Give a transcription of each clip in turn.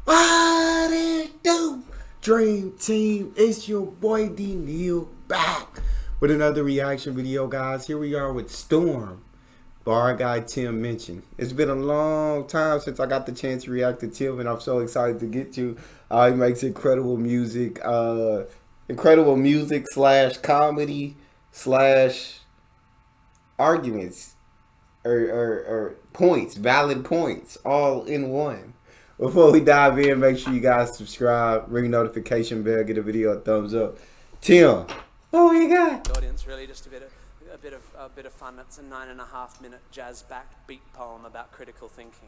What it do? Dream Team, it's your boy D Neil back with another reaction video, guys. Here we are with Storm by our guy Tim Minchin. It's been a long time since I got the chance to react to Tim, and I'm so excited to get to. He makes incredible music slash comedy slash arguments or points, valid points, all in one. Before we dive in, make sure you guys subscribe, ring notification bell, get the video a thumbs up. Tim, what you got? Audience, really just a bit of fun. It's a 9.5-minute jazz-backed beat poem about critical thinking.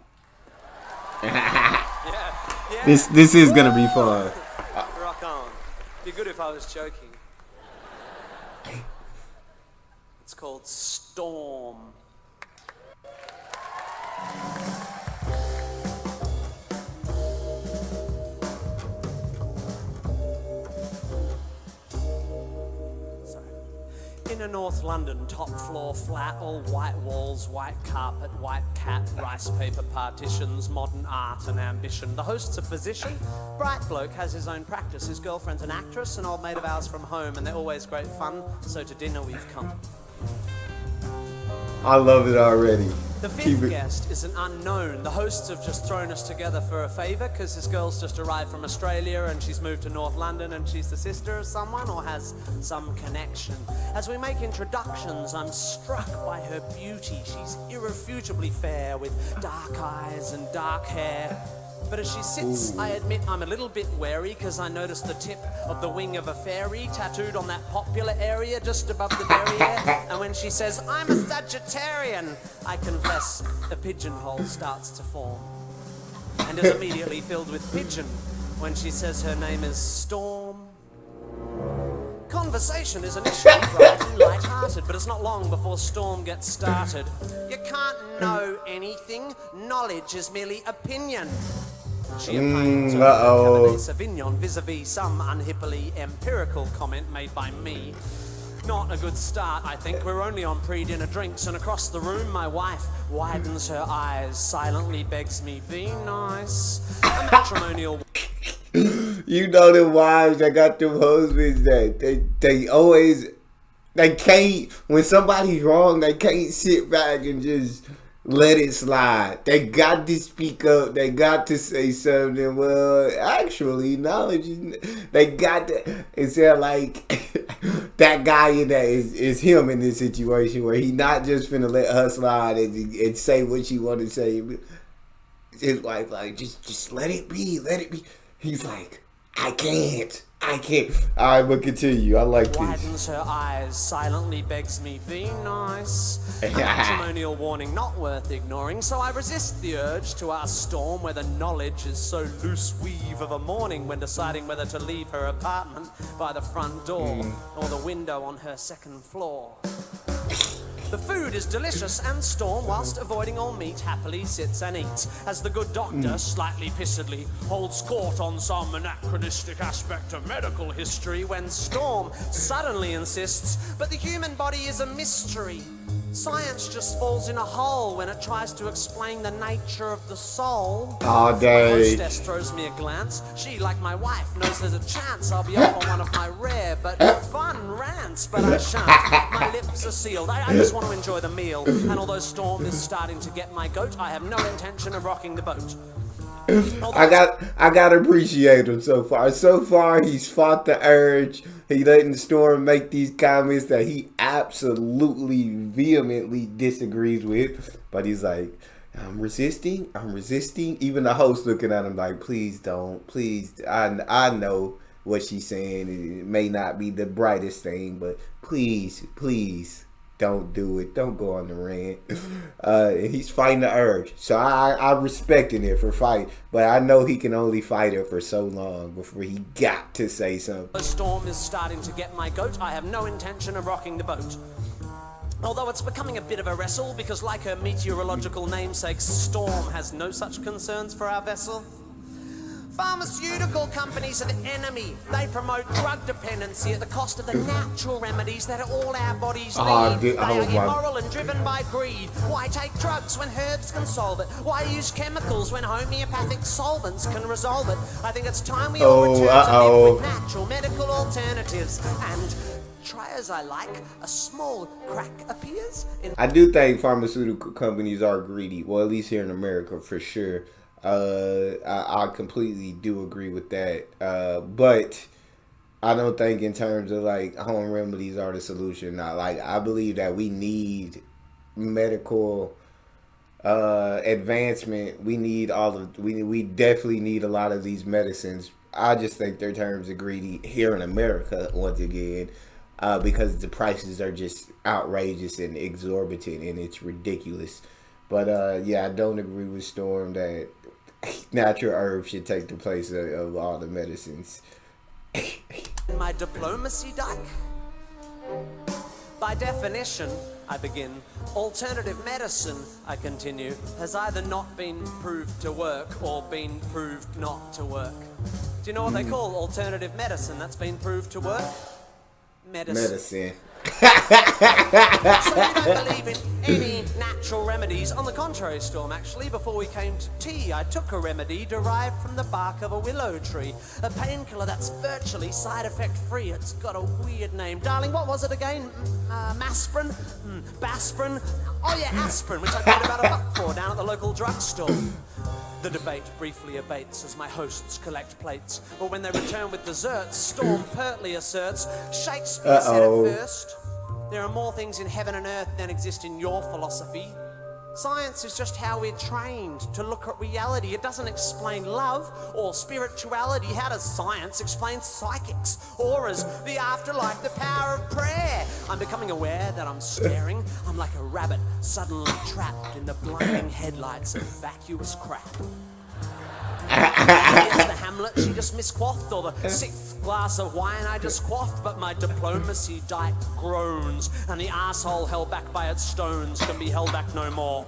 yeah. This is gonna be fun. Rock on. Be good if I was joking. It's called Storm. Inner North London, top floor flat, all white walls, white carpet, white cat, rice paper partitions, modern art and ambition. The host's a physician, bright bloke, has his own practice. His girlfriend's an actress, an old mate of ours from home, and they're always great fun, so to dinner we've come. I love it already. The fifth guest is an unknown. The hosts have just thrown us together for a favour because this girl's just arrived from Australia and she's moved to North London and she's the sister of someone or has some connection. As we make introductions, I'm struck by her beauty. She's irrefutably fair with dark eyes and dark hair. But as she sits, I admit I'm a little bit wary because I noticed the tip of the wing of a fairy tattooed on that popular area just above the derriere. And when she says, I'm a Sagittarian, I confess a pigeonhole starts to form. And is immediately filled with pigeon when she says her name is Storm. Conversation is initially bright and light-hearted, but it's not long before Storm gets started. You can't know anything. Knowledge is merely opinion. She opines on Cabernet Sauvignon vis-a-vis some unhippily empirical comment made by me. Not a good start, I think. We're only on pre-dinner drinks, and across the room, my wife widens her eyes, silently begs me, be nice. A matrimonial... You know them wives that got them husbands that they can't, when somebody's wrong, they can't sit back and just let it slide. They got to speak up. They got to say something. Well, actually, knowledge is, they got to, instead like that guy in that is him in this situation where he not just finna let her slide and say what she want to say. His wife like, just let it be, let it be. He's like, I can't. All right, we'll continue. I like this. Widens her eyes, silently begs me, be nice. A matrimonial warning not worth ignoring, so I resist the urge to ask Storm whether knowledge is so loose weave of a morning when deciding whether to leave her apartment by the front door or the window on her second floor. The food is delicious, and Storm, whilst avoiding all meat, happily sits and eats, as the good doctor, slightly pissedly, holds court on some anachronistic aspect of medical history when Storm suddenly insists, but the human body is a mystery. Science just falls in a hole when it tries to explain the nature of the soul. All day. My hostess throws me a glance. She, like my wife, knows there's a chance I'll be off on one of my rare but fun rants, but I shan't. My lips are sealed. I just want to enjoy the meal. And although Storm is starting to get my goat, I have no intention of rocking the boat. I got to appreciate him so far. So far, he's fought the urge. He letting Storm make these comments that he absolutely vehemently disagrees with. But he's like, I'm resisting. Even the host looking at him like, please don't. Please. I know what she's saying. It may not be the brightest thing, but please. Don't do it. Don't go on the rant. He's fighting the urge. So I'm respecting it for fight. But I know he can only fight her for so long before he got to say something. The Storm is starting to get my goat. I have no intention of rocking the boat. Although it's becoming a bit of a wrestle because like her meteorological namesake, Storm has no such concerns for our vessel. Pharmaceutical companies are the enemy. They promote drug dependency at the cost of the natural remedies that all our bodies need. They are immoral and driven by greed. Why take drugs when herbs can solve it? Why use chemicals when homeopathic solvents can resolve it? I think it's time we all return to live with natural medical alternatives. And try as I like, a small crack appears. I do think pharmaceutical companies are greedy. Well, at least here in America, for sure. I completely do agree with that. But I don't think in terms of like home remedies are the solution. I believe that we need medical advancement. We need we definitely need a lot of these medicines. I just think their terms are greedy here in America once again. Because the prices are just outrageous and exorbitant, and it's ridiculous. But yeah, I don't agree with Storm that natural herbs should take the place of all the medicines. My diplomacy, Doc? By definition, I begin, alternative medicine, I continue, has either not been proved to work or been proved not to work. Do you know what they call alternative medicine that's been proved to work? Medicine. So you don't believe in any natural remedies? On the contrary, Storm, actually, before we came to tea, I took a remedy derived from the bark of a willow tree. A painkiller that's virtually side effect free. It's got a weird name. Darling, what was it again? Masprin? Basprin? Oh yeah, aspirin, which I paid about $1 for down at the local drugstore. The debate briefly abates as my hosts collect plates. But when they return with desserts, Storm pertly asserts, Shakespeare said it first. There are more things in heaven and earth than exist in your philosophy. Science is just how we're trained to look at reality. It doesn't explain love or spirituality. How does science explain psychics, auras, the afterlife, the power of prayer? I'm becoming aware that I'm staring. I'm like a rabbit suddenly trapped in the blinding headlights of vacuous crap. Here's the Hamlet she just misquaffed, or the 6th glass of wine I just quaffed, but my diplomacy dyke groans, and the asshole held back by its stones can be held back no more.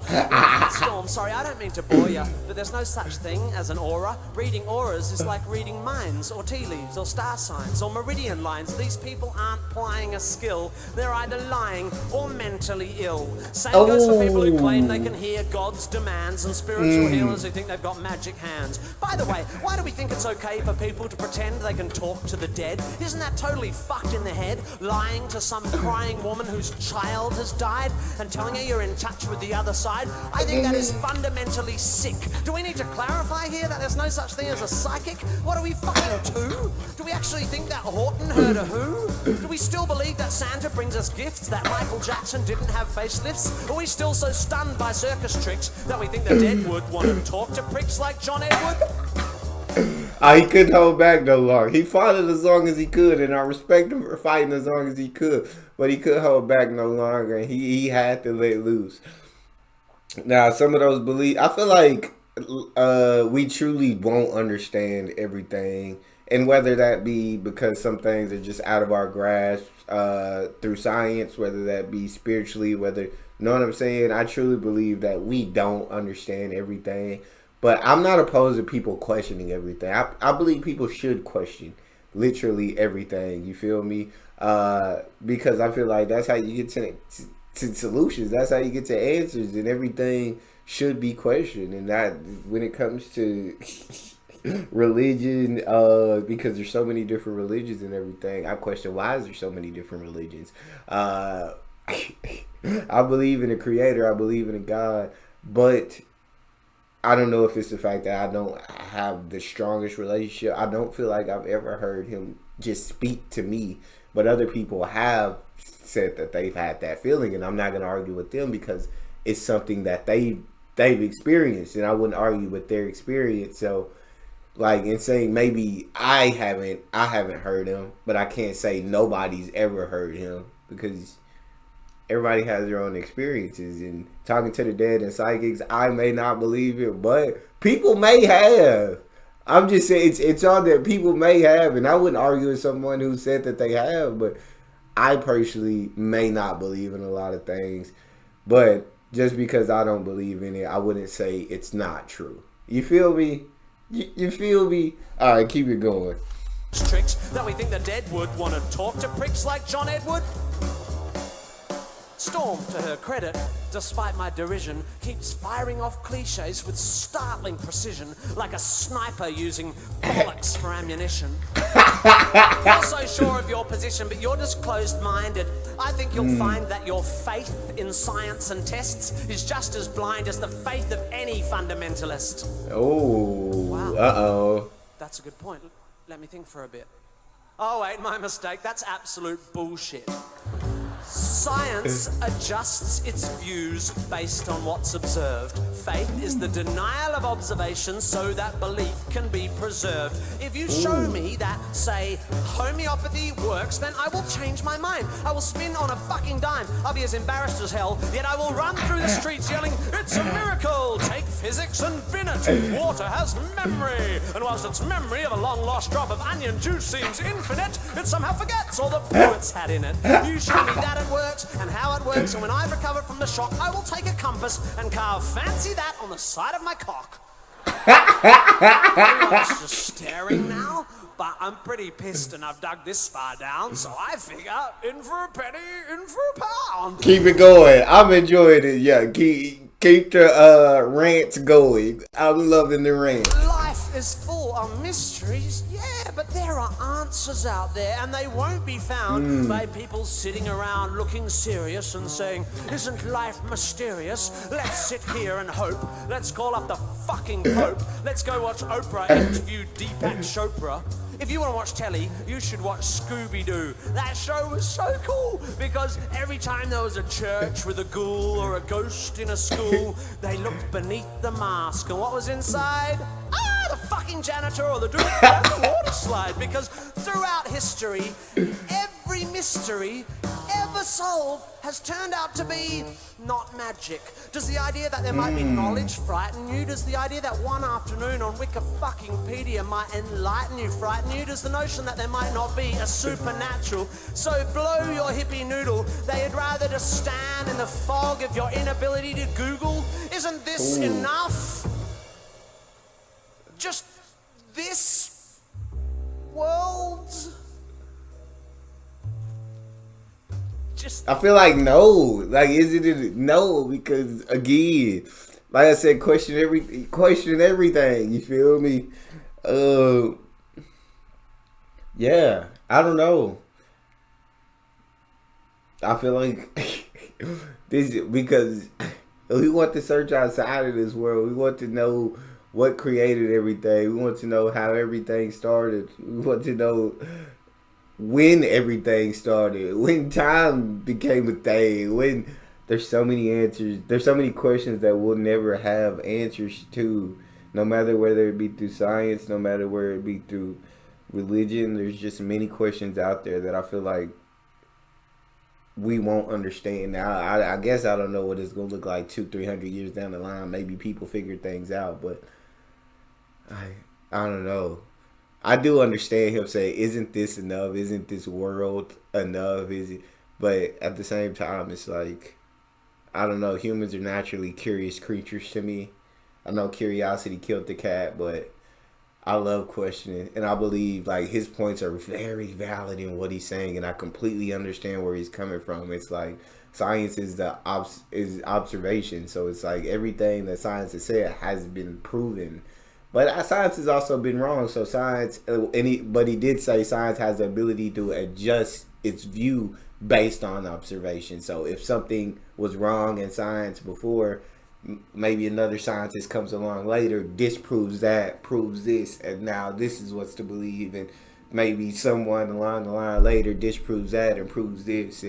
Storm, sorry, I don't mean to bore you, but there's no such thing as an aura. Reading auras is like reading minds, or tea leaves, or star signs, or meridian lines. These people aren't plying a skill. They're either lying or mentally ill. Same goes for people who claim they can hear God's demands, and spiritual healers who think they've got magic hands. By the way, why do we think it's okay for people to pretend they can talk to the dead? Isn't that totally fucked in the head? Lying to some crying woman whose child has died and telling her you're in touch with the other side? I think that is fundamentally sick. Do we need to clarify here that there's no such thing as a psychic? What are we fucking two? Do we actually think that Horton heard a who? Do we still believe that Santa brings us gifts, that Michael Jackson didn't have facelifts? Are we still so stunned by circus tricks that we think the dead would want to talk to pricks like John Edward? He couldn't hold back no longer. He fought it as long as he could, and I respect him for fighting as long as he could. But he couldn't hold back no longer, and he had to let loose. Now, some of those beliefs, I feel like we truly won't understand everything. And whether that be because some things are just out of our grasp through science, whether that be spiritually, whether, you know what I'm saying? I truly believe that we don't understand everything. But I'm not opposed to people questioning everything. I believe people should question literally everything. You feel me? Because I feel like that's how you get to solutions. That's how you get to answers. And everything should be questioned. And that when it comes to religion, because there's so many different religions and everything, I question, why is there so many different religions? I believe in a creator. I believe in a God. But I don't know if it's the fact that I don't have the strongest relationship. I don't feel like I've ever heard him just speak to me. But other people have said that they've had that feeling. And I'm not going to argue with them because it's something that they've experienced. And I wouldn't argue with their experience. So, like, in saying maybe I haven't heard him. But I can't say nobody's ever heard him. Because everybody has their own experiences, and talking to the dead and psychics, I may not believe it, but people may have. I'm just saying it's all that people may have, and I wouldn't argue with someone who said that they have, but I personally may not believe in a lot of things. But just because I don't believe in it, I wouldn't say it's not true. You feel me? You feel me? All right, keep it going. Tricks that we think the dead would want to talk to pricks like John Edward. Storm, to her credit, despite my derision, keeps firing off cliches with startling precision, like a sniper using bollocks for ammunition. You're so sure of your position, but you're just closed-minded. I think you'll find that your faith in science and tests is just as blind as the faith of any fundamentalist. Oh, wow. Uh-oh. That's a good point. Let me think for a bit. Oh, wait, my mistake. That's absolute bullshit. Science adjusts its views based on what's observed. Faith is the denial of observation so that belief can be preserved. If you show me that, say, homeopathy works, then I will change my mind. I will spin on a fucking dime. I'll be as embarrassed as hell, yet I will run through the streets yelling, "It's a miracle! Take physics and bin it! Water has memory! And whilst its memory of a long-lost drop of onion juice seems infinite, it somehow forgets all the poets had in it. You show me that it works, and how it works, and when I've recovered from the shock, I will take a compass and carve fancy that on the side of my cock." Everyone's just staring now, but I'm pretty pissed and I've dug this far down, so I figure, in for a penny, in for a pound. Keep it going. I'm enjoying it. Yeah, keep the rants going. I'm loving the rant. Life is full of mysteries, yeah, but there are answers out there, and they won't be found by people sitting around looking serious and saying, "Isn't life mysterious? Let's sit here and hope. Let's call up the fucking Pope. Let's go watch Oprah interview Deepak Chopra." If you want to watch telly, you should watch Scooby-Doo. That show was so cool because every time there was a church with a ghoul or a ghost in a school, they looked beneath the mask, and what was inside? The fucking janitor or the dude down the water slide. Because throughout history, every mystery ever solved has turned out to be not magic. Does the idea that there might be knowledge frighten you? Does the idea that one afternoon on Wikipedia might enlighten you frighten you? Does the notion that there might not be a supernatural? So blow your hippie noodle. They'd rather just stand in the fog of your inability to Google. Isn't this enough? Just this world? I feel like no. Like, is it no? Because again, like I said, question everything. You feel me? Yeah. I don't know. I feel like this because we want to search outside of this world. We want to know what created everything. We want to know how everything started. We want to know when everything started, when time became a thing, when there's so many answers, there's so many questions that we'll never have answers to, no matter whether it be through science, no matter whether it be through religion. There's just many questions out there that I feel like we won't understand. Now, I guess I don't know what it's going to look like 200-300 years down the line. Maybe people figure things out, but I don't know. I do understand him saying, "Isn't this enough? Isn't this world enough? Is it?" But at the same time, it's like, I don't know. Humans are naturally curious creatures to me. I know curiosity killed the cat, but I love questioning, and I believe like his points are very valid in what he's saying, and I completely understand where he's coming from. It's like science is is observation, so it's like everything that science has said has been proven. But science has also been wrong. So science, but he did say science has the ability to adjust its view based on observation. So if something was wrong in science before, maybe another scientist comes along later, disproves that, proves this, and now this is what's to believe. And maybe someone along the line later disproves that and proves this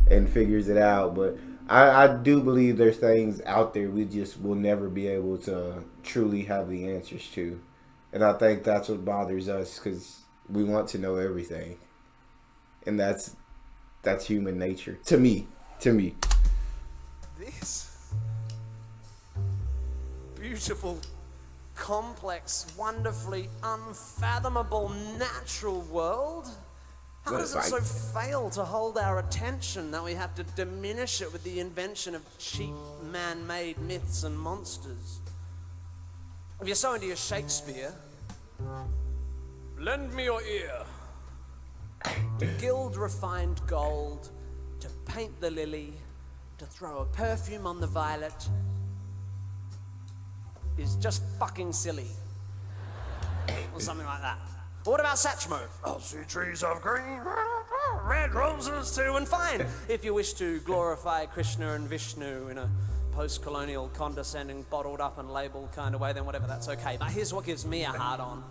and figures it out. But I do believe there's things out there we just will never be able to truly have the answers to. And I think that's what bothers us, because we want to know everything. And that's human nature. To me. This beautiful, complex, wonderfully unfathomable natural world? How does it so fail to hold our attention that we have to diminish it with the invention of cheap man-made myths and monsters? If you're so into your Shakespeare, Lend me your ear. To gild refined gold, to paint the lily, to throw a perfume on the violet is just fucking silly. Or something like that. What about Satchmo? I'll see trees of green, red roses too, and fine. If you wish to glorify Krishna and Vishnu in a post-colonial, condescending, bottled up and labelled kind of way, then whatever, that's okay. But here's what gives me a hard on.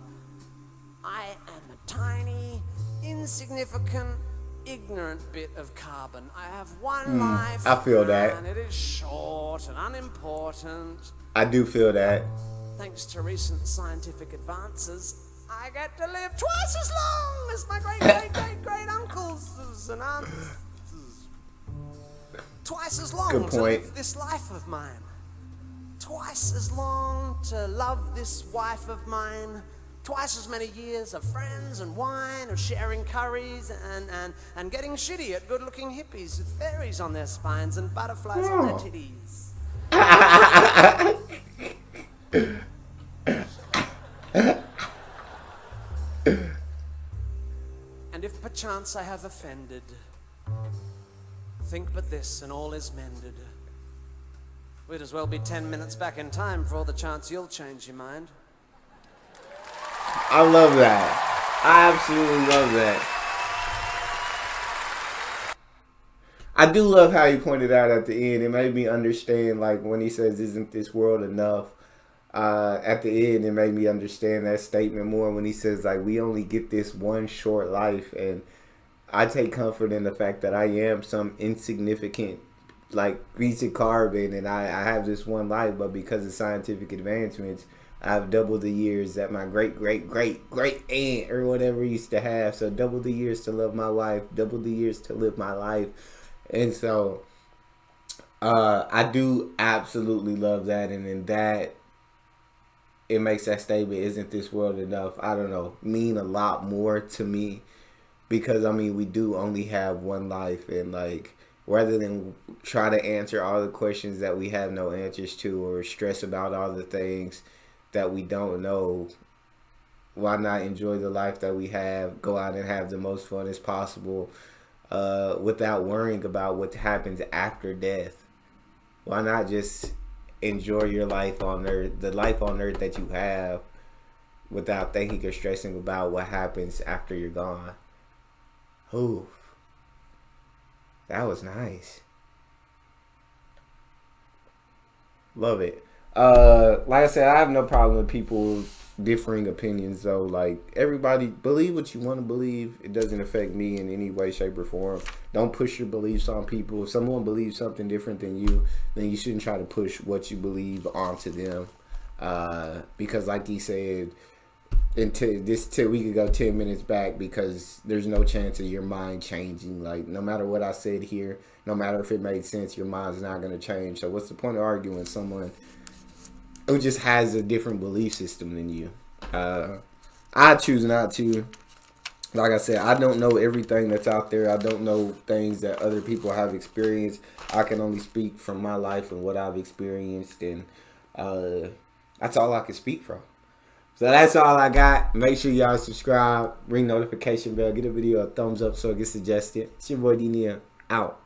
I am a tiny, insignificant, ignorant bit of carbon. I have one life. I feel that. And it is short and unimportant. I do feel that. Thanks to recent scientific advances, I get to live twice as long as my great uncles and aunts. Twice as long Good to point. live this life of mine. Twice as long to love this wife of mine. Twice as many years of friends and wine, of sharing curries and getting shitty at good-looking hippies with fairies on their spines and butterflies on their titties. And if perchance I have offended, think but this and all is mended. We'd as well be 10 minutes back in time for all the chance you'll change your mind. I love that. I absolutely love that. I do love how he pointed out at the end. It made me understand, like, when he says, isn't this world enough? At the end, it made me understand that statement more when he says, like, we only get this one short life. And I take comfort in the fact that I am some insignificant, like, piece of carbon, and I have this one life, but because of scientific advancements, I've doubled the years that my great aunt or whatever used to have. So double the years to love my wife, double the years to live my life. And so I do absolutely love that. And in that, it makes that statement, isn't this world enough? I don't know, mean a lot more to me. Because, I mean, we do only have one life. And, like, rather than try to answer all the questions that we have no answers to, or stress about all the things that we don't know, why not enjoy the life that we have, go out and have the most fun as possible, without worrying about what happens after death? Why not just enjoy your life on earth, the life on earth that you have, without thinking or stressing about what happens after you're gone? Ooh, that was nice. Love it. Like I said, I have no problem with people differing opinions, though. Like, everybody believe what you want to believe. It doesn't affect me in any way, shape, or form. Don't push your beliefs on people. If someone believes something different than you, then you shouldn't try to push what you believe onto them. Because, like he said, till we could go 10 minutes back, because there's no chance of your mind changing. Like, no matter what I said here, no matter if it made sense, your mind's not going to change. So what's the point of arguing with someone who just has a different belief system than you? I choose not to. Like I said, I don't know everything that's out there. I don't know things that other people have experienced. I can only speak from my life and what I've experienced, and that's all I can speak from. So that's all I got. Make sure y'all subscribe, ring notification bell, get a video a thumbs up so it gets suggested. It's your boy D-Nia, out.